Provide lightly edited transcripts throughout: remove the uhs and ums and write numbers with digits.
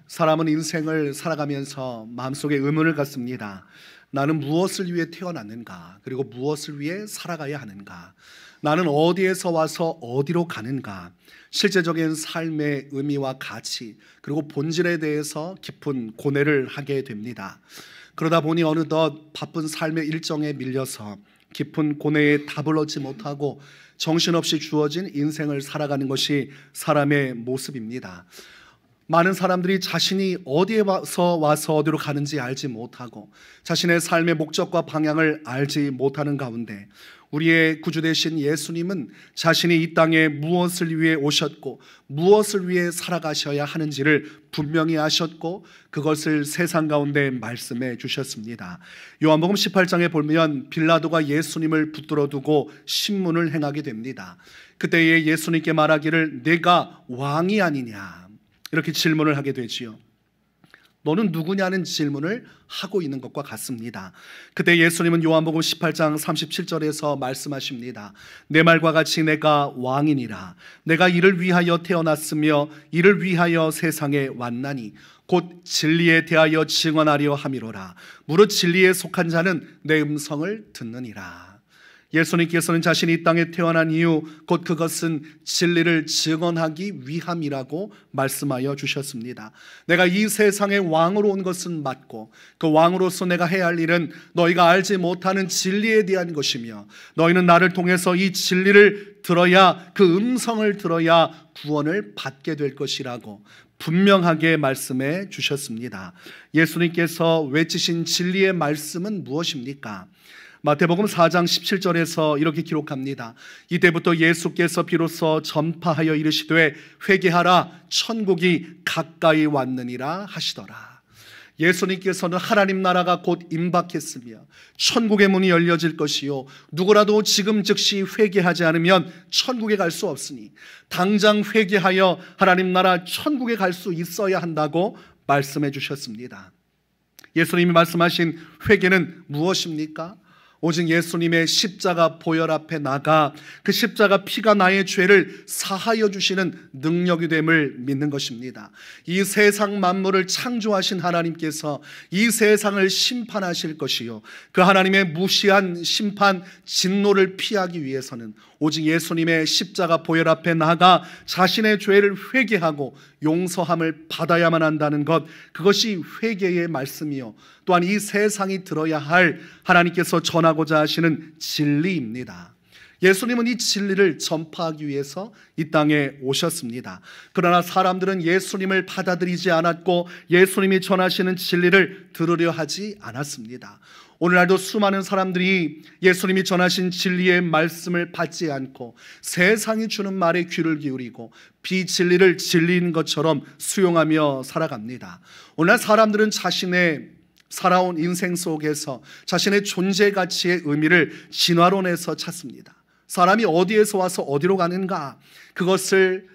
사람은 인생을 살아가면서 마음속에 의문을 갖습니다. 나는 무엇을 위해 태어났는가? 그리고 무엇을 위해 살아가야 하는가? 나는 어디에서 와서 어디로 가는가? 실제적인 삶의 의미와 가치, 그리고 본질에 대해서 깊은 고뇌를 하게 됩니다. 그러다 보니 어느덧 바쁜 삶의 일정에 밀려서 깊은 고뇌에 답을 얻지 못하고 정신없이 주어진 인생을 살아가는 것이 사람의 모습입니다. 많은 사람들이 자신이 어디에 와서 어디로 가는지 알지 못하고 자신의 삶의 목적과 방향을 알지 못하는 가운데 우리의 구주 되신 예수님은 자신이 이 땅에 무엇을 위해 오셨고 무엇을 위해 살아가셔야 하는지를 분명히 아셨고 그것을 세상 가운데 말씀해 주셨습니다. 요한복음 18장에 보면 빌라도가 예수님을 붙들어 두고 신문을 행하게 됩니다. 그때에 예수님께 말하기를 내가 왕이 아니냐 이렇게 질문을 하게 되지요. 너는 누구냐는 질문을 하고 있는 것과 같습니다. 그때 예수님은 요한복음 18장 37절에서 말씀하십니다. 내 말과 같이 내가 왕이니라. 내가 이를 위하여 태어났으며 이를 위하여 세상에 왔나니 곧 진리에 대하여 증언하려 함이로라. 무릇 진리에 속한 자는 내 음성을 듣느니라. 예수님께서는 자신이 이 땅에 태어난 이유 곧 그것은 진리를 증언하기 위함이라고 말씀하여 주셨습니다. 내가 이 세상의 왕으로 온 것은 맞고 그 왕으로서 내가 해야 할 일은 너희가 알지 못하는 진리에 대한 것이며 너희는 나를 통해서 이 진리를 들어야 그 음성을 들어야 구원을 받게 될 것이라고 분명하게 말씀해 주셨습니다. 예수님께서 외치신 진리의 말씀은 무엇입니까? 마태복음 4장 17절에서 이렇게 기록합니다. 이때부터 예수께서 비로소 전파하여 이르시되 회개하라 천국이 가까이 왔느니라 하시더라. 예수님께서는 하나님 나라가 곧 임박했으며 천국의 문이 열려질 것이요 누구라도 지금 즉시 회개하지 않으면 천국에 갈 수 없으니 당장 회개하여 하나님 나라 천국에 갈 수 있어야 한다고 말씀해 주셨습니다. 예수님이 말씀하신 회개는 무엇입니까? 오직 예수님의 십자가 보혈 앞에 나가 그 십자가 피가 나의 죄를 사하여 주시는 능력이 됨을 믿는 것입니다. 이 세상 만물을 창조하신 하나님께서 이 세상을 심판하실 것이요 그 하나님의 무시한 심판 진노를 피하기 위해서는 오직 예수님의 십자가 보혈 앞에 나가 자신의 죄를 회개하고 용서함을 받아야만 한다는 것, 그것이 회개의 말씀이요 또한 이 세상이 들어야 할 하나님께서 전하고자 하시는 진리입니다. 예수님은 이 진리를 전파하기 위해서 이 땅에 오셨습니다. 그러나 사람들은 예수님을 받아들이지 않았고 예수님이 전하시는 진리를 들으려 하지 않았습니다. 오늘날도 수많은 사람들이 예수님이 전하신 진리의 말씀을 받지 않고 세상이 주는 말에 귀를 기울이고 비진리를 진리인 것처럼 수용하며 살아갑니다. 오늘날 사람들은 자신의 살아온 인생 속에서 자신의 존재 가치의 의미를 진화론에서 찾습니다. 사람이 어디에서 와서 어디로 가는가, 그것을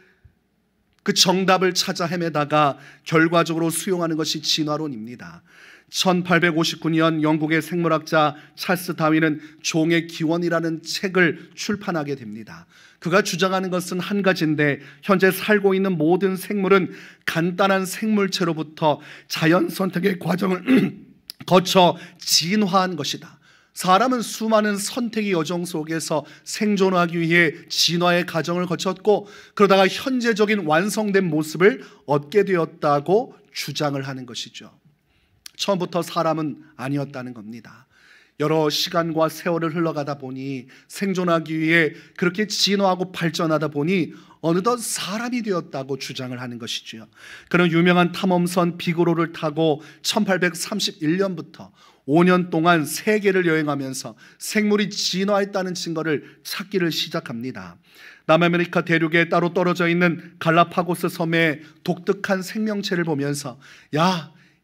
그 정답을 찾아 헤매다가 결과적으로 수용하는 것이 진화론입니다. 1859년 영국의 생물학자 찰스 다윈은 종의 기원이라는 책을 출판하게 됩니다. 그가 주장하는 것은 한 가지인데 현재 살고 있는 모든 생물은 간단한 생물체로부터 자연 선택의 과정을 거쳐 진화한 것이다. 사람은 수많은 선택의 여정 속에서 생존하기 위해 진화의 과정을 거쳤고 그러다가 현재적인 완성된 모습을 얻게 되었다고 주장을 하는 것이죠. 처음부터 사람은 아니었다는 겁니다. 여러 시간과 세월을 흘러가다 보니 생존하기 위해 그렇게 진화하고 발전하다 보니 어느덧 사람이 되었다고 주장을 하는 것이죠. 그런 유명한 탐험선 비그로를 타고 1831년부터 5년 동안 세계를 여행하면서 생물이 진화했다는 증거를 찾기를 시작합니다. 남아메리카 대륙에 따로 떨어져 있는 갈라파고스 섬의 독특한 생명체를 보면서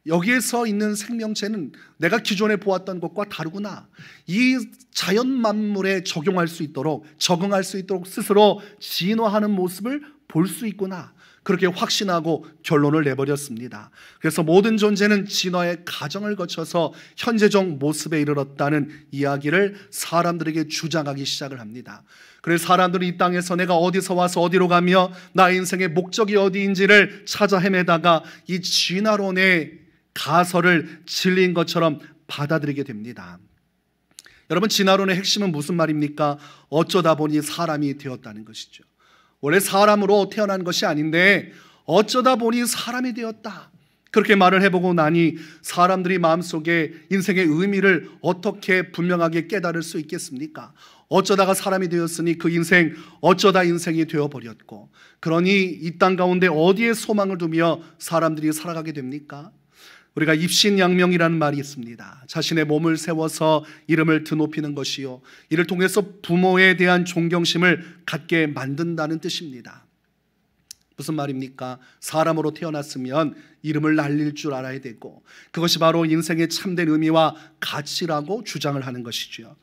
여기에서 있는 생명체는 내가 기존에 보았던 것과 다르구나. 이 자연 만물에 적용할 수 있도록 적응할 수 있도록 스스로 진화하는 모습을 볼 수 있구나. 그렇게 확신하고 결론을 내버렸습니다. 그래서 모든 존재는 진화의 과정을 거쳐서 현재적 모습에 이르렀다는 이야기를 사람들에게 주장하기 시작을 합니다. 그래서 사람들은 이 땅에서 내가 어디서 와서 어디로 가며 나의 인생의 목적이 어디인지를 찾아 헤매다가 이 진화론의 가설을 진리인 것처럼 받아들이게 됩니다. 여러분, 진화론의 핵심은 무슨 말입니까? 어쩌다 보니 사람이 되었다는 것이죠. 원래 사람으로 태어난 것이 아닌데 어쩌다 보니 사람이 되었다. 그렇게 말을 해보고 나니 사람들이 마음속에 인생의 의미를 어떻게 분명하게 깨달을 수 있겠습니까? 어쩌다가 사람이 되었으니 그 인생 어쩌다 인생이 되어버렸고, 그러니 이 땅 가운데 어디에 소망을 두며 사람들이 살아가게 됩니까? 우리가 입신양명이라는 말이 있습니다. 자신의 몸을 세워서 이름을 드높이는 것이요, 이를 통해서 부모에 대한 존경심을 갖게 만든다는 뜻입니다. 무슨 말입니까? 사람으로 태어났으면 이름을 날릴 줄 알아야 되고, 그것이 바로 인생의 참된 의미와 가치라고 주장을 하는 것이죠.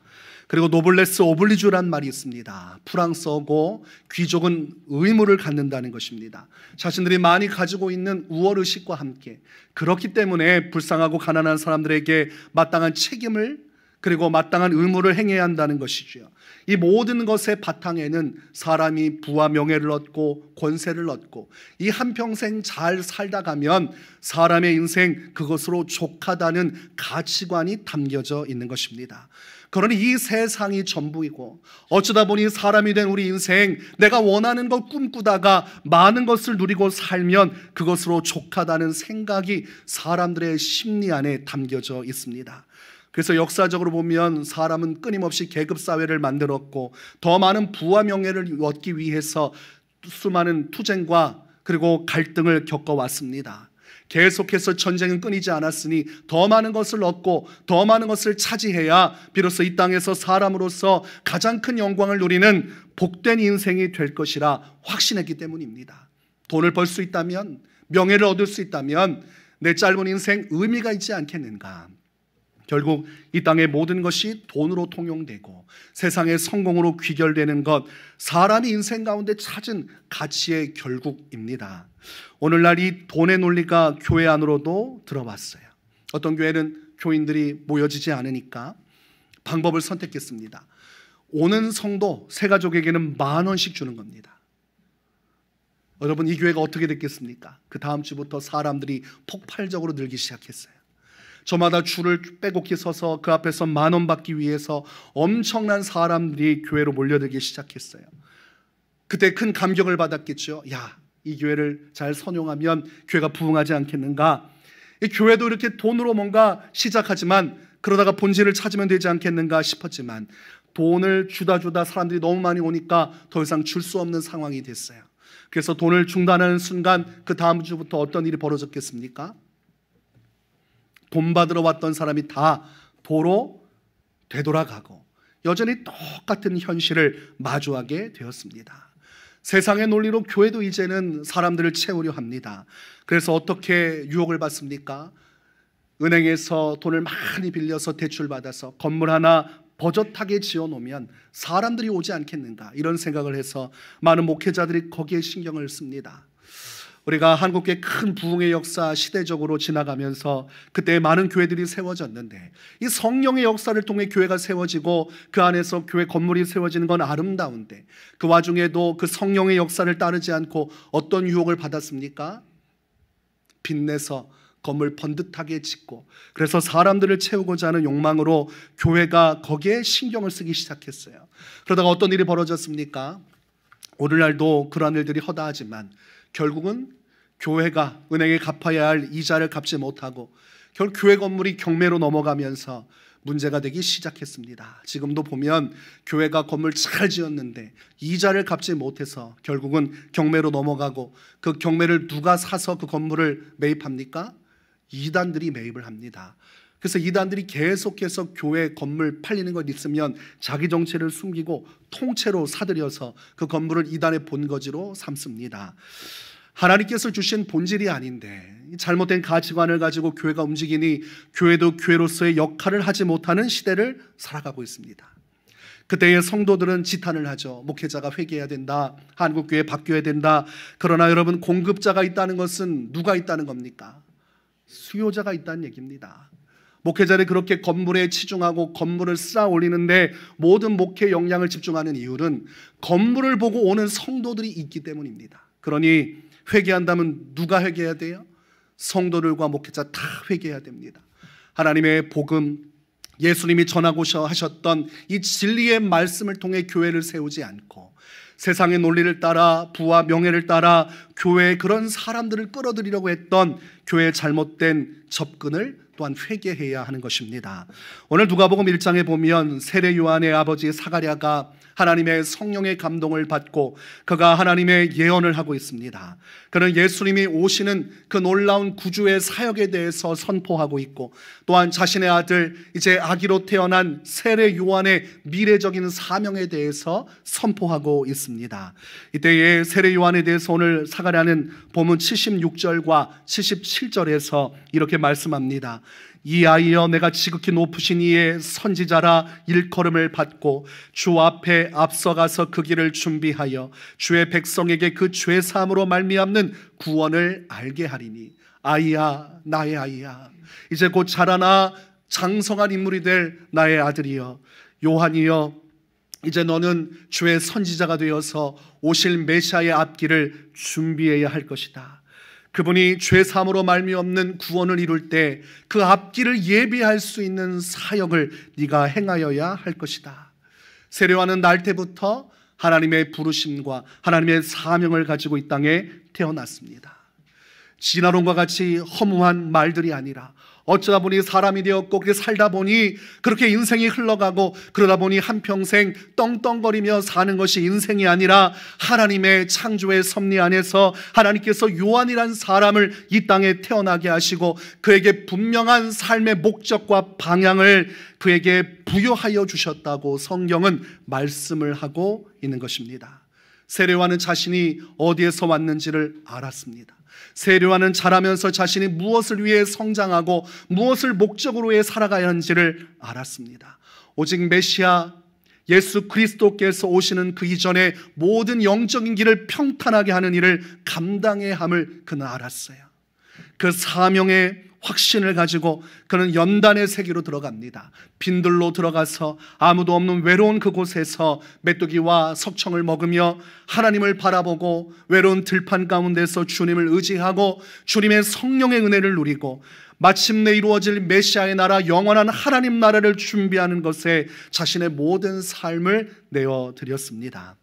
그리고 노블레스 오블리주라는 말이 있습니다. 프랑스어고 귀족은 의무를 갖는다는 것입니다. 자신들이 많이 가지고 있는 우월의식과 함께, 그렇기 때문에 불쌍하고 가난한 사람들에게 마땅한 책임을, 그리고 마땅한 의무를 행해야 한다는 것이죠. 이 모든 것의 바탕에는 사람이 부와 명예를 얻고 권세를 얻고 이 한평생 잘 살다 가면 사람의 인생 그것으로 족하다는 가치관이 담겨져 있는 것입니다. 그러니 이 세상이 전부이고, 어쩌다 보니 사람이 된 우리 인생, 내가 원하는 것 꿈꾸다가 많은 것을 누리고 살면 그것으로 족하다는 생각이 사람들의 심리 안에 담겨져 있습니다. 그래서 역사적으로 보면 사람은 끊임없이 계급사회를 만들었고, 더 많은 부와 명예를 얻기 위해서 수많은 투쟁과 그리고 갈등을 겪어왔습니다. 계속해서 전쟁은 끊이지 않았으니 더 많은 것을 얻고 더 많은 것을 차지해야 비로소 이 땅에서 사람으로서 가장 큰 영광을 누리는 복된 인생이 될 것이라 확신했기 때문입니다. 돈을 벌 수 있다면, 명예를 얻을 수 있다면 내 짧은 인생 의미가 있지 않겠는가? 결국 이 땅의 모든 것이 돈으로 통용되고 세상의 성공으로 귀결되는 것, 사람이 인생 가운데 찾은 가치의 결국입니다. 오늘날 이 돈의 논리가 교회 안으로도 들어왔어요. 어떤 교회는 교인들이 모여지지 않으니까 방법을 선택했습니다. 오는 성도 세 가족에게는 10,000원씩 주는 겁니다. 여러분, 이 교회가 어떻게 됐겠습니까? 그 다음 주부터 사람들이 폭발적으로 늘기 시작했어요. 저마다 줄을 빼곡히 서서 그 앞에서 10,000원 받기 위해서 엄청난 사람들이 교회로 몰려들기 시작했어요. 그때 큰 감격을 받았겠죠. 야, 이 교회를 잘 선용하면 교회가 부흥하지 않겠는가? 이 교회도 이렇게 돈으로 뭔가 시작하지만 그러다가 본질을 찾으면 되지 않겠는가 싶었지만, 돈을 주다 사람들이 너무 많이 오니까 더 이상 줄 수 없는 상황이 됐어요. 그래서 돈을 중단하는 순간 그 다음 주부터 어떤 일이 벌어졌겠습니까? 돈 받으러 왔던 사람이 다 도로 되돌아가고 여전히 똑같은 현실을 마주하게 되었습니다. 세상의 논리로 교회도 이제는 사람들을 채우려 합니다. 그래서 어떻게 유혹을 받습니까? 은행에서 돈을 많이 빌려서 대출받아서 건물 하나 버젓하게 지어놓으면 사람들이 오지 않겠는가, 이런 생각을 해서 많은 목회자들이 거기에 신경을 씁니다. 우리가 한국의 큰 부흥의 역사 시대적으로 지나가면서 그때 많은 교회들이 세워졌는데, 이 성령의 역사를 통해 교회가 세워지고 그 안에서 교회 건물이 세워지는 건 아름다운데, 그 와중에도 그 성령의 역사를 따르지 않고 어떤 유혹을 받았습니까? 빚내서 건물 번듯하게 짓고, 그래서 사람들을 채우고자 하는 욕망으로 교회가 거기에 신경을 쓰기 시작했어요. 그러다가 어떤 일이 벌어졌습니까? 오늘날도 그런 일들이 허다하지만 결국은 교회가 은행에 갚아야 할 이자를 갚지 못하고 결국 교회 건물이 경매로 넘어가면서 문제가 되기 시작했습니다. 지금도 보면 교회가 건물 잘 지었는데 이자를 갚지 못해서 결국은 경매로 넘어가고, 그 경매를 누가 사서 그 건물을 매입합니까? 이단들이 매입을 합니다. 그래서 이단들이 계속해서 교회 건물 팔리는 걸 있으면 자기 정체를 숨기고 통째로 사들여서 그 건물을 이단의 본거지로 삼습니다. 하나님께서 주신 본질이 아닌데 잘못된 가치관을 가지고 교회가 움직이니 교회도 교회로서의 역할을 하지 못하는 시대를 살아가고 있습니다. 그때의 성도들은 지탄을 하죠. 목회자가 회개해야 된다. 한국교회 바뀌어야 된다. 그러나 여러분, 공급자가 있다는 것은 누가 있다는 겁니까? 수요자가 있다는 얘기입니다. 목회자를 그렇게 건물에 치중하고 건물을 쌓아 올리는데 모든 목회 역량을 집중하는 이유는 건물을 보고 오는 성도들이 있기 때문입니다. 그러니 회개한다면 누가 회개해야 돼요? 성도들과 목회자 다 회개해야 됩니다. 하나님의 복음, 예수님이 전하고 하셨던 이 진리의 말씀을 통해 교회를 세우지 않고 세상의 논리를 따라 부와 명예를 따라 교회에 그런 사람들을 끌어들이려고 했던 교회의 잘못된 접근을 또한 회개해야 하는 것입니다. 오늘 누가복음 1장에 보면 세례 요한의 아버지 사가랴가 하나님의 성령의 감동을 받고 그가 하나님의 예언을 하고 있습니다. 그는 예수님이 오시는 그 놀라운 구주의 사역에 대해서 선포하고 있고 또한 자신의 아들, 이제 아기로 태어난 세례 요한의 미래적인 사명에 대해서 선포하고 있습니다. 이때의 세례 요한에 대해서 오늘 사가랴는 본문 76절과 77절에서 이렇게 말씀합니다. 이 아이여, 내가 지극히 높으신 이의 선지자라 일컬음을 받고 주 앞에 앞서가서 그 길을 준비하여 주의 백성에게 그 죄사함으로 말미암는 구원을 알게 하리니. 아이야, 나의 아이야, 이제 곧 자라나 장성한 인물이 될 나의 아들이여, 요한이여, 이제 너는 주의 선지자가 되어서 오실 메시아의 앞길을 준비해야 할 것이다. 그분이 죄사함으로 말미없는 구원을 이룰 때 그 앞길을 예비할 수 있는 사역을 네가 행하여야 할 것이다. 세례 요한은 날 때부터 하나님의 부르심과 하나님의 사명을 가지고 이 땅에 태어났습니다. 진화론과 같이 허무한 말들이 아니라 어쩌다 보니 사람이 되었고 그렇게 살다 보니 그렇게 인생이 흘러가고 그러다 보니 한평생 떵떵거리며 사는 것이 인생이 아니라 하나님의 창조의 섭리 안에서 하나님께서 요한이란 사람을 이 땅에 태어나게 하시고 그에게 분명한 삶의 목적과 방향을 그에게 부여하여 주셨다고 성경은 말씀을 하고 있는 것입니다. 세례 요한은 자신이 어디에서 왔는지를 알았습니다. 세례 요한은 자라면서 자신이 무엇을 위해 성장하고 무엇을 목적으로 해 살아가야 하는지를 알았습니다. 오직 메시아 예수 그리스도께서 오시는 그 이전에 모든 영적인 길을 평탄하게 하는 일을 감당해야 함을 그는 알았어요. 그 사명의 확신을 가지고 그는 연단의 세계로 들어갑니다. 빈들로 들어가서 아무도 없는 외로운 그곳에서 메뚜기와 석청을 먹으며 하나님을 바라보고 외로운 들판 가운데서 주님을 의지하고 주님의 성령의 은혜를 누리고 마침내 이루어질 메시아의 나라, 영원한 하나님 나라를 준비하는 것에 자신의 모든 삶을 내어드렸습니다.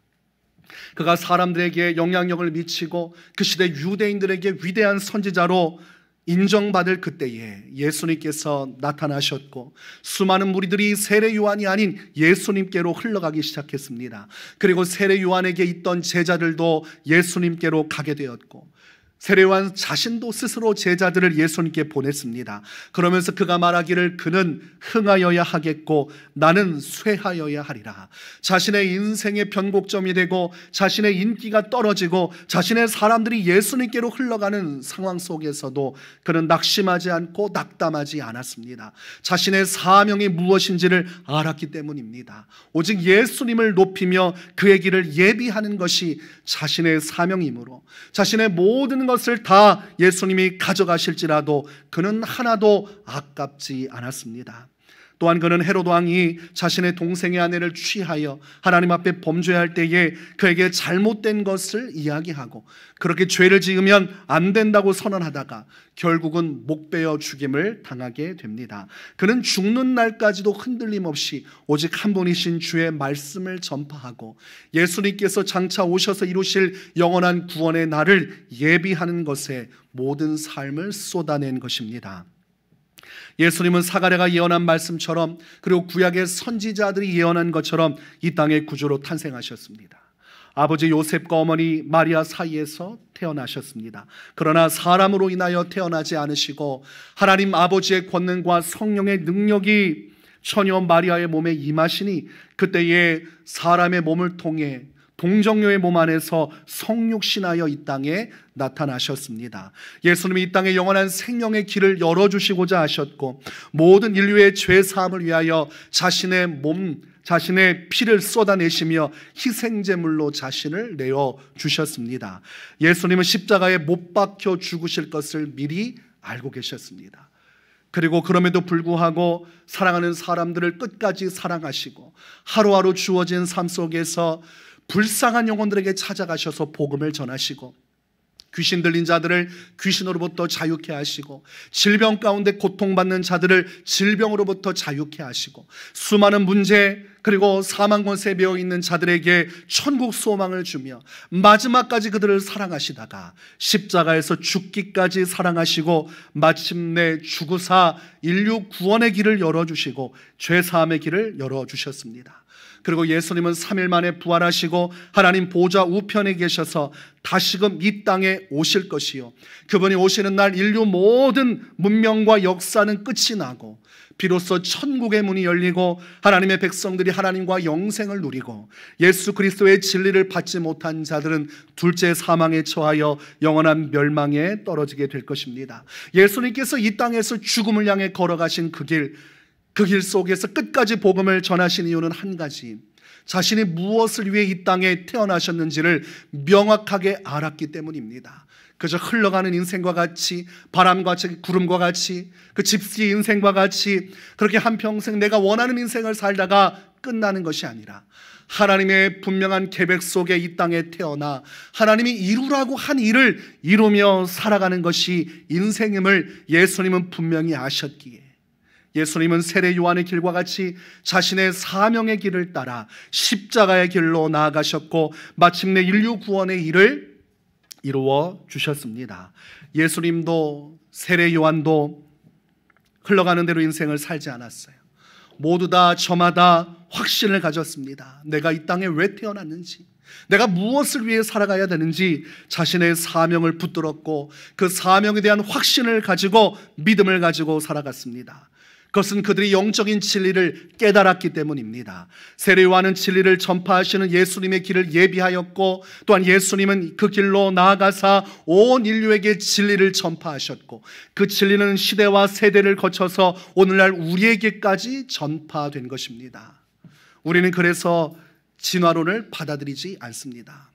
그가 사람들에게 영향력을 미치고 그 시대 유대인들에게 위대한 선지자로 인정받을 그때에 예수님께서 나타나셨고 수많은 무리들이 세례 요한이 아닌 예수님께로 흘러가기 시작했습니다. 그리고 세례 요한에게 있던 제자들도 예수님께로 가게 되었고 세례 요한 자신도 스스로 제자들을 예수님께 보냈습니다. 그러면서 그가 말하기를 그는 흥하여야 하겠고 나는 쇠하여야 하리라. 자신의 인생의 변곡점이 되고 자신의 인기가 떨어지고 자신의 사람들이 예수님께로 흘러가는 상황 속에서도 그는 낙심하지 않고 낙담하지 않았습니다. 자신의 사명이 무엇인지를 알았기 때문입니다. 오직 예수님을 높이며 그의 길을 예비하는 것이 자신의 사명이므로 자신의 모든 것을 다 예수님이 가져가실지라도 그는 하나도 아깝지 않았습니다. 또한 그는 헤롯 왕이 자신의 동생의 아내를 취하여 하나님 앞에 범죄할 때에 그에게 잘못된 것을 이야기하고 그렇게 죄를 지으면 안 된다고 선언하다가 결국은 목베어 죽임을 당하게 됩니다. 그는 죽는 날까지도 흔들림 없이 오직 한 분이신 주의 말씀을 전파하고 예수님께서 장차 오셔서 이루실 영원한 구원의 날을 예비하는 것에 모든 삶을 쏟아낸 것입니다. 예수님은 사가랴가 예언한 말씀처럼 그리고 구약의 선지자들이 예언한 것처럼 이 땅의 구주로 탄생하셨습니다. 아버지 요셉과 어머니 마리아 사이에서 태어나셨습니다. 그러나 사람으로 인하여 태어나지 않으시고 하나님 아버지의 권능과 성령의 능력이 처녀 마리아의 몸에 임하시니 그때에 사람의 몸을 통해 동정녀의 몸 안에서 성육신하여 이 땅에 나타나셨습니다. 예수님이 이 땅에 영원한 생명의 길을 열어주시고자 하셨고, 모든 인류의 죄 사함을 위하여 자신의 몸, 자신의 피를 쏟아내시며 희생제물로 자신을 내어주셨습니다. 예수님은 십자가에 못 박혀 죽으실 것을 미리 알고 계셨습니다. 그리고 그럼에도 불구하고 사랑하는 사람들을 끝까지 사랑하시고, 하루하루 주어진 삶 속에서 불쌍한 영혼들에게 찾아가셔서 복음을 전하시고, 귀신 들린 자들을 귀신으로부터 자유케 하시고, 질병 가운데 고통받는 자들을 질병으로부터 자유케 하시고, 수많은 문제 그리고 사망 권세에 매여 있는 자들에게 천국 소망을 주며 마지막까지 그들을 사랑하시다가 십자가에서 죽기까지 사랑하시고, 마침내 죽으사 인류 구원의 길을 열어주시고 죄 사함의 길을 열어주셨습니다. 그리고 예수님은 3일 만에 부활하시고 하나님 보좌 우편에 계셔서 다시금 이 땅에 오실 것이요, 그분이 오시는 날 인류 모든 문명과 역사는 끝이 나고 비로소 천국의 문이 열리고 하나님의 백성들이 하나님과 영생을 누리고, 예수 그리스도의 진리를 받지 못한 자들은 둘째 사망에 처하여 영원한 멸망에 떨어지게 될 것입니다. 예수님께서 이 땅에서 죽음을 향해 걸어가신 그 길 속에서 끝까지 복음을 전하신 이유는 한 가지, 자신이 무엇을 위해 이 땅에 태어나셨는지를 명확하게 알았기 때문입니다. 그저 흘러가는 인생과 같이, 바람과 같이, 구름과 같이, 그 집시 인생과 같이 그렇게 한평생 내가 원하는 인생을 살다가 끝나는 것이 아니라, 하나님의 분명한 계획 속에 이 땅에 태어나 하나님이 이루라고 한 일을 이루며 살아가는 것이 인생임을 예수님은 분명히 아셨기에, 예수님은 세례 요한의 길과 같이 자신의 사명의 길을 따라 십자가의 길로 나아가셨고, 마침내 인류 구원의 일을 이루어 주셨습니다. 예수님도 세례 요한도 흘러가는 대로 인생을 살지 않았어요. 모두 다 저마다 확신을 가졌습니다. 내가 이 땅에 왜 태어났는지, 내가 무엇을 위해 살아가야 되는지 자신의 사명을 붙들었고, 그 사명에 대한 확신을 가지고 믿음을 가지고 살아갔습니다. 그것은 그들이 영적인 진리를 깨달았기 때문입니다. 세례 요한은 진리를 전파하시는 예수님의 길을 예비하였고, 또한 예수님은 그 길로 나아가사 온 인류에게 진리를 전파하셨고, 그 진리는 시대와 세대를 거쳐서 오늘날 우리에게까지 전파된 것입니다. 우리는 그래서 진화론을 받아들이지 않습니다.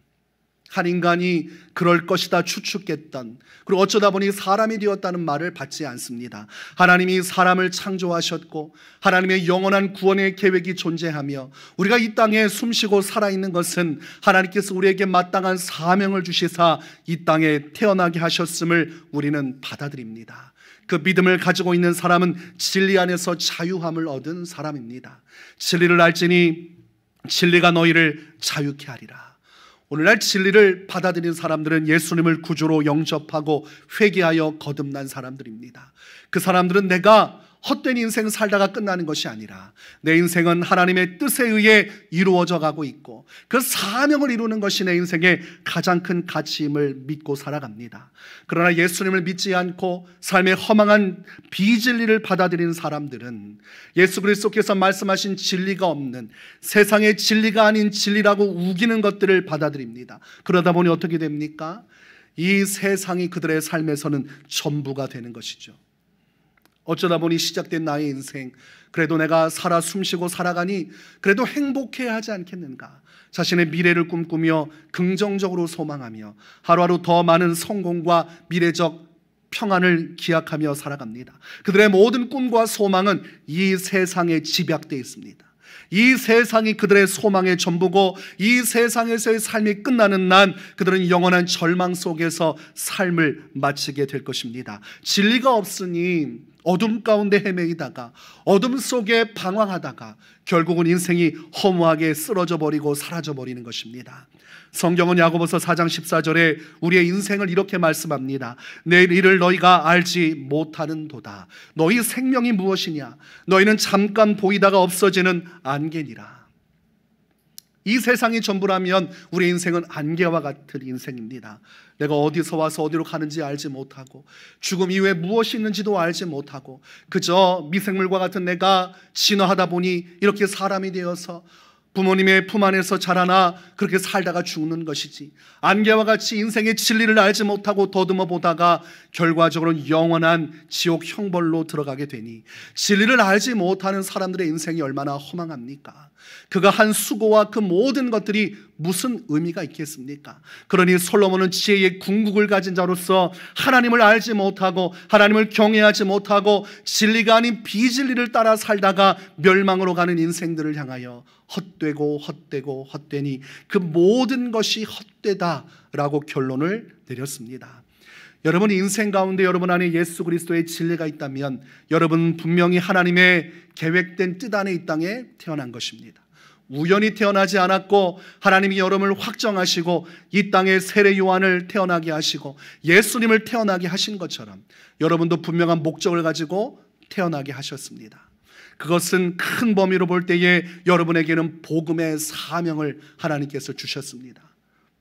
한 인간이 그럴 것이다 추측했던, 그리고 어쩌다 보니 사람이 되었다는 말을 받지 않습니다. 하나님이 사람을 창조하셨고 하나님의 영원한 구원의 계획이 존재하며, 우리가 이 땅에 숨쉬고 살아있는 것은 하나님께서 우리에게 마땅한 사명을 주시사 이 땅에 태어나게 하셨음을 우리는 받아들입니다. 그 믿음을 가지고 있는 사람은 진리 안에서 자유함을 얻은 사람입니다. 진리를 알지니 진리가 너희를 자유케 하리라. 오늘날 진리를 받아들인 사람들은 예수님을 구주로 영접하고 회개하여 거듭난 사람들입니다. 그 사람들은 내가 헛된 인생 살다가 끝나는 것이 아니라 내 인생은 하나님의 뜻에 의해 이루어져 가고 있고, 그 사명을 이루는 것이 내 인생의 가장 큰 가치임을 믿고 살아갑니다. 그러나 예수님을 믿지 않고 삶의 허망한 비진리를 받아들인 사람들은 예수 그리스도께서 말씀하신 진리가 없는, 세상의 진리가 아닌 진리라고 우기는 것들을 받아들입니다. 그러다 보니 어떻게 됩니까? 이 세상이 그들의 삶에서는 전부가 되는 것이죠. 어쩌다 보니 시작된 나의 인생, 그래도 내가 살아 숨쉬고 살아가니 그래도 행복해야 하지 않겠는가, 자신의 미래를 꿈꾸며 긍정적으로 소망하며 하루하루 더 많은 성공과 미래적 평안을 기약하며 살아갑니다. 그들의 모든 꿈과 소망은 이 세상에 집약되어 있습니다. 이 세상이 그들의 소망의 전부고, 이 세상에서의 삶이 끝나는 난 그들은 영원한 절망 속에서 삶을 마치게 될 것입니다. 진리가 없으니 어둠 가운데 헤매이다가 어둠 속에 방황하다가 결국은 인생이 허무하게 쓰러져 버리고 사라져 버리는 것입니다. 성경은 야고보서 4장 14절에 우리의 인생을 이렇게 말씀합니다. 내일 일을 너희가 알지 못하는도다. 너희 생명이 무엇이냐? 너희는 잠깐 보이다가 없어지는 안개니라. 이 세상이 전부라면 우리 인생은 안개와 같은 인생입니다. 내가 어디서 와서 어디로 가는지 알지 못하고, 죽음 이후에 무엇이 있는지도 알지 못하고, 그저 미생물과 같은 내가 진화하다 보니 이렇게 사람이 되어서 부모님의 품 안에서 자라나 그렇게 살다가 죽는 것이지, 안개와 같이 인생의 진리를 알지 못하고 더듬어 보다가 결과적으로 영원한 지옥 형벌로 들어가게 되니, 진리를 알지 못하는 사람들의 인생이 얼마나 허망합니까? 그가 한 수고와 그 모든 것들이 무슨 의미가 있겠습니까? 그러니 솔로몬은 지혜의 궁극을 가진 자로서 하나님을 알지 못하고 하나님을 경외하지 못하고 진리가 아닌 비진리를 따라 살다가 멸망으로 가는 인생들을 향하여 헛되고 헛되고 헛되니 그 모든 것이 헛되다라고 결론을 내렸습니다. 여러분 인생 가운데 여러분 안에 예수 그리스도의 진리가 있다면 여러분은 분명히 하나님의 계획된 뜻 안에 이 땅에 태어난 것입니다. 우연히 태어나지 않았고 하나님이 여러분을 확정하시고 이 땅에 세례 요한을 태어나게 하시고 예수님을 태어나게 하신 것처럼 여러분도 분명한 목적을 가지고 태어나게 하셨습니다. 그것은 큰 범위로 볼 때에 여러분에게는 복음의 사명을 하나님께서 주셨습니다.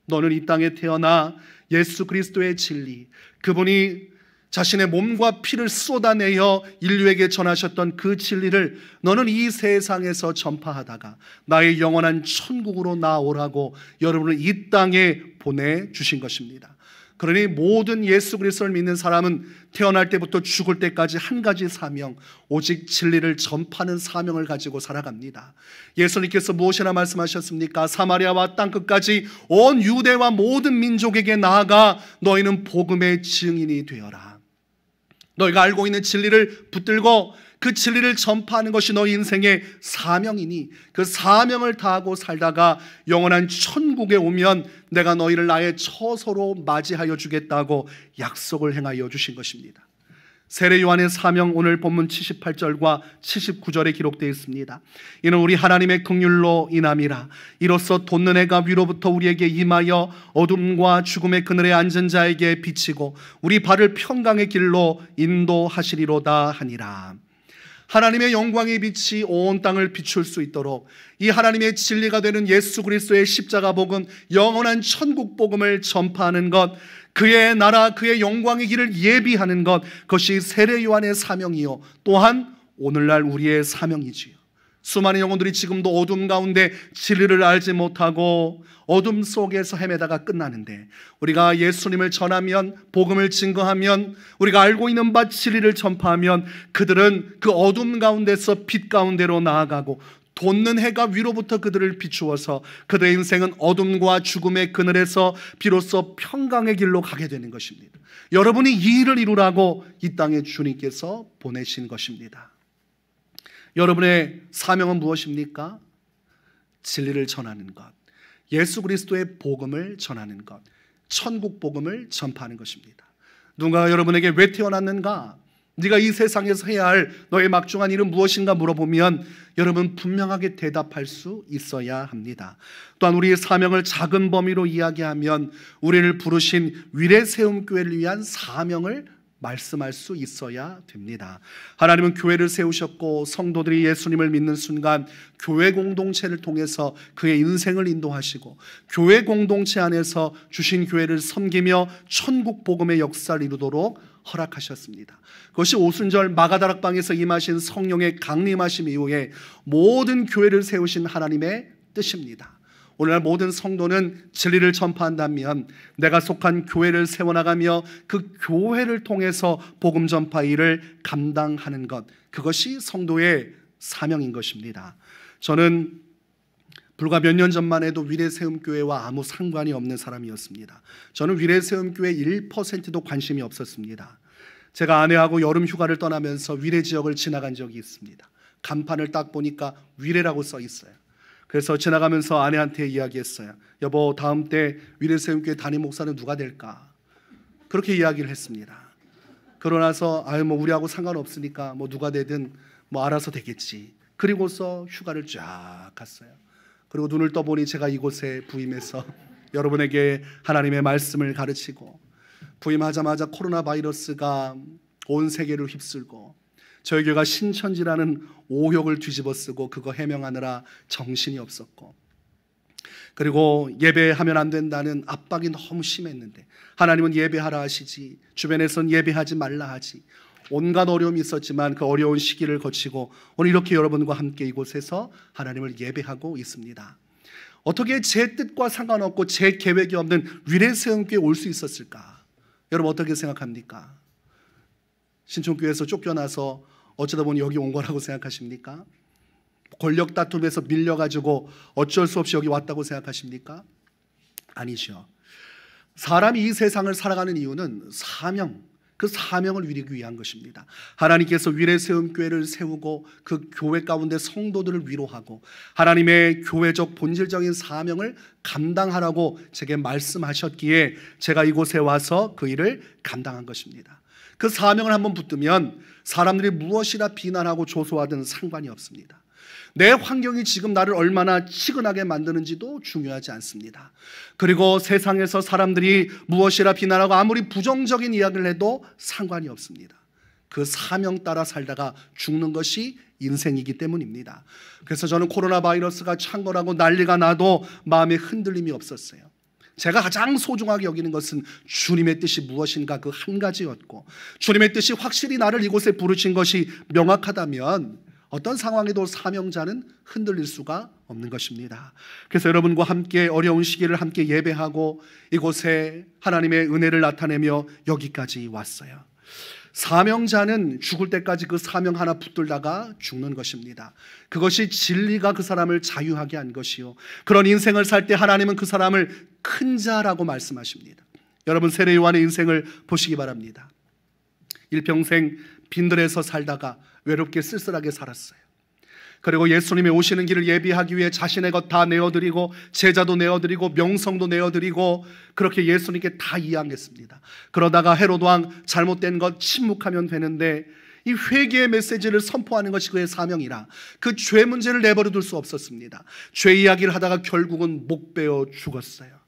너는 이 땅에 태어나 예수 그리스도의 진리, 그분이 자신의 몸과 피를 쏟아내어 인류에게 전하셨던 그 진리를 너는 이 세상에서 전파하다가 나의 영원한 천국으로 나오라고 여러분을 이 땅에 보내주신 것입니다. 그러니 모든 예수 그리스도를 믿는 사람은 태어날 때부터 죽을 때까지 한 가지 사명, 오직 진리를 전파하는 사명을 가지고 살아갑니다. 예수님께서 무엇이나 말씀하셨습니까? 사마리아와 땅끝까지 온 유대와 모든 민족에게 나아가 너희는 복음의 증인이 되어라. 너희가 알고 있는 진리를 붙들고 그 진리를 전파하는 것이 너희 인생의 사명이니 그 사명을 다하고 살다가 영원한 천국에 오면 내가 너희를 나의 처소로 맞이하여 주겠다고 약속을 행하여 주신 것입니다. 세례 요한의 사명, 오늘 본문 78절과 79절에 기록되어 있습니다. 이는 우리 하나님의 긍휼로 인함이라. 이로써 돋는 해가 위로부터 우리에게 임하여 어둠과 죽음의 그늘에 앉은 자에게 비치고 우리 발을 평강의 길로 인도하시리로다 하니라. 하나님의 영광의 빛이 온 땅을 비출 수 있도록 이 하나님의 진리가 되는 예수 그리스도의 십자가 복음, 영원한 천국 복음을 전파하는 것, 그의 나라, 그의 영광의 길을 예비하는 것, 그것이 세례 요한의 사명이요 또한 오늘날 우리의 사명이지요. 수많은 영혼들이 지금도 어둠 가운데 진리를 알지 못하고 어둠 속에서 헤매다가 끝나는데, 우리가 예수님을 전하면, 복음을 증거하면, 우리가 알고 있는 바 진리를 전파하면 그들은 그 어둠 가운데서 빛 가운데로 나아가고 돋는 해가 위로부터 그들을 비추어서 그들의 인생은 어둠과 죽음의 그늘에서 비로소 평강의 길로 가게 되는 것입니다. 여러분이 이 일을 이루라고 이 땅에 주님께서 보내신 것입니다. 여러분의 사명은 무엇입니까? 진리를 전하는 것, 예수 그리스도의 복음을 전하는 것, 천국 복음을 전파하는 것입니다. 누군가 여러분에게 왜 태어났는가? 네가 이 세상에서 해야 할 너의 막중한 일은 무엇인가 물어보면 여러분 분명하게 대답할 수 있어야 합니다. 또한 우리의 사명을 작은 범위로 이야기하면 우리를 부르신 위례세움교회를 위한 사명을 말씀할 수 있어야 됩니다. 하나님은 교회를 세우셨고 성도들이 예수님을 믿는 순간 교회 공동체를 통해서 그의 인생을 인도하시고 교회 공동체 안에서 주신 교회를 섬기며 천국 복음의 역사를 이루도록 허락하셨습니다. 그것이 오순절 마가다락방에서 임하신 성령의 강림하심 이후에 모든 교회를 세우신 하나님의 뜻입니다. 오늘날 모든 성도는 진리를 전파한다면 내가 속한 교회를 세워나가며 그 교회를 통해서 복음 전파 일을 감당하는 것, 그것이 성도의 사명인 것입니다. 저는 불과 몇 년 전만 해도 위례세움교회와 아무 상관이 없는 사람이었습니다. 저는 위례세움교회 1%도 관심이 없었습니다. 제가 아내하고 여름 휴가를 떠나면서 위례 지역을 지나간 적이 있습니다. 간판을 딱 보니까 위례라고 써 있어요. 그래서 지나가면서 아내한테 이야기했어요. 여보, 다음 때 위례세움교회 담임 목사는 누가 될까? 그렇게 이야기를 했습니다. 그러고 나서 우리하고 상관없으니까 누가 되든 알아서 되겠지. 그리고서 휴가를 쫙 갔어요. 그리고 눈을 떠보니 제가 이곳에 부임해서 여러분에게 하나님의 말씀을 가르치고, 부임하자마자 코로나 바이러스가 온 세계를 휩쓸고 저희 교회가 신천지라는 오욕을 뒤집어쓰고 그거 해명하느라 정신이 없었고, 그리고 예배하면 안 된다는 압박이 너무 심했는데 하나님은 예배하라 하시지 주변에선 예배하지 말라 하지 온갖 어려움이 있었지만 그 어려운 시기를 거치고 오늘 이렇게 여러분과 함께 이곳에서 하나님을 예배하고 있습니다. 어떻게 제 뜻과 상관없고 제 계획이 없는 위례세움교회에 올 수 있었을까? 여러분 어떻게 생각합니까? 신촌교회에서 쫓겨나서 어쩌다 보니 여기 온 거라고 생각하십니까? 권력 다툼에서 밀려가지고 어쩔 수 없이 여기 왔다고 생각하십니까? 아니죠. 사람이 이 세상을 살아가는 이유는 사명, 그 사명을 이루기 위한 것입니다. 하나님께서 위례세움교회를 세우고 그 교회 가운데 성도들을 위로하고 하나님의 교회적 본질적인 사명을 감당하라고 제게 말씀하셨기에 제가 이곳에 와서 그 일을 감당한 것입니다. 그 사명을 한번 붙들면 사람들이 무엇이라 비난하고 조소하든 상관이 없습니다. 내 환경이 지금 나를 얼마나 치근하게 만드는지도 중요하지 않습니다. 그리고 세상에서 사람들이 무엇이라 비난하고 아무리 부정적인 이야기를 해도 상관이 없습니다. 그 사명 따라 살다가 죽는 것이 인생이기 때문입니다. 그래서 저는 코로나 바이러스가 창궐하고 난리가 나도 마음에 흔들림이 없었어요. 제가 가장 소중하게 여기는 것은 주님의 뜻이 무엇인가 그 한 가지였고, 주님의 뜻이 확실히 나를 이곳에 부르신 것이 명확하다면 어떤 상황에도 사명자는 흔들릴 수가 없는 것입니다. 그래서 여러분과 함께 어려운 시기를 함께 예배하고 이곳에 하나님의 은혜를 나타내며 여기까지 왔어요. 사명자는 죽을 때까지 그 사명 하나 붙들다가 죽는 것입니다. 그것이 진리가 그 사람을 자유하게 한 것이요, 그런 인생을 살 때 하나님은 그 사람을 큰 자라고 말씀하십니다. 여러분 세례 요한의 인생을 보시기 바랍니다. 일평생 빈들에서 살다가 외롭게 쓸쓸하게 살았어요. 그리고 예수님이 오시는 길을 예비하기 위해 자신의 것 다 내어드리고 제자도 내어드리고 명성도 내어드리고 그렇게 예수님께 다 이양했습니다. 그러다가 헤로드 왕 잘못된 것 침묵하면 되는데 이 회개의 메시지를 선포하는 것이 그의 사명이라 그 죄 문제를 내버려둘 수 없었습니다. 죄 이야기를 하다가 결국은 목 베어 죽었어요.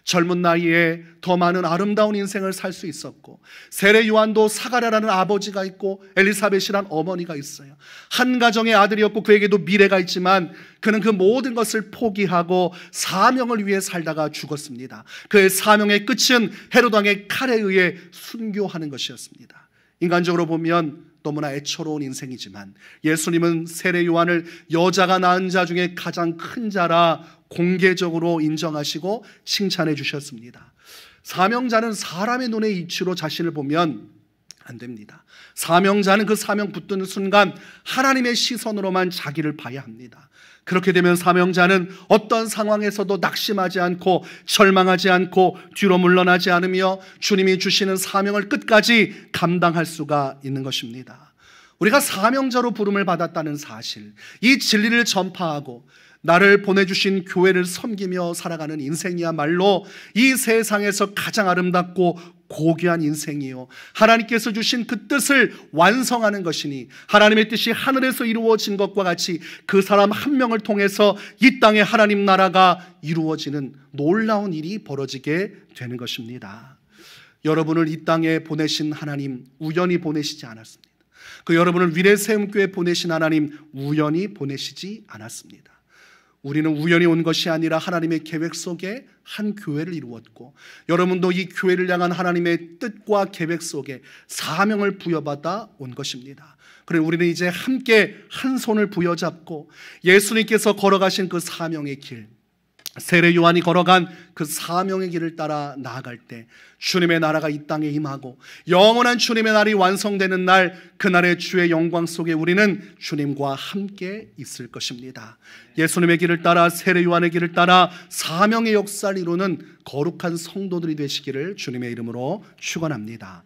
젊은 나이에 더 많은 아름다운 인생을 살 수 있었고, 세례 요한도 사가랴라는 아버지가 있고 엘리사벳이란 어머니가 있어요. 한 가정의 아들이었고 그에게도 미래가 있지만 그는 그 모든 것을 포기하고 사명을 위해 살다가 죽었습니다. 그의 사명의 끝은 헤로드 왕의 칼에 의해 순교하는 것이었습니다. 인간적으로 보면 너무나 애처로운 인생이지만 예수님은 세례 요한을 여자가 낳은 자 중에 가장 큰 자라 공개적으로 인정하시고 칭찬해 주셨습니다. 사명자는 사람의 눈의 이치로 자신을 보면 안 됩니다. 사명자는 그 사명 붙드는 순간 하나님의 시선으로만 자기를 봐야 합니다. 그렇게 되면 사명자는 어떤 상황에서도 낙심하지 않고 절망하지 않고 뒤로 물러나지 않으며 주님이 주시는 사명을 끝까지 감당할 수가 있는 것입니다. 우리가 사명자로 부름을 받았다는 사실, 이 진리를 전파하고 나를 보내주신 교회를 섬기며 살아가는 인생이야말로 이 세상에서 가장 아름답고 고귀한 인생이요, 하나님께서 주신 그 뜻을 완성하는 것이니 하나님의 뜻이 하늘에서 이루어진 것과 같이 그 사람 한 명을 통해서 이 땅에 하나님 나라가 이루어지는 놀라운 일이 벌어지게 되는 것입니다. 여러분을 이 땅에 보내신 하나님 우연히 보내시지 않았습니다. 그 여러분을 위례세움교회에 보내신 하나님 우연히 보내시지 않았습니다. 우리는 우연히 온 것이 아니라 하나님의 계획 속에 한 교회를 이루었고, 여러분도 이 교회를 향한 하나님의 뜻과 계획 속에 사명을 부여받아 온 것입니다. 그리고 우리는 이제 함께 한 손을 부여잡고 예수님께서 걸어가신 그 사명의 길, 세례 요한이 걸어간 그 사명의 길을 따라 나아갈 때 주님의 나라가 이 땅에 임하고 영원한 주님의 날이 완성되는 날, 그날의 주의 영광 속에 우리는 주님과 함께 있을 것입니다. 예수님의 길을 따라 세례 요한의 길을 따라 사명의 역사를 이루는 거룩한 성도들이 되시기를 주님의 이름으로 축원합니다.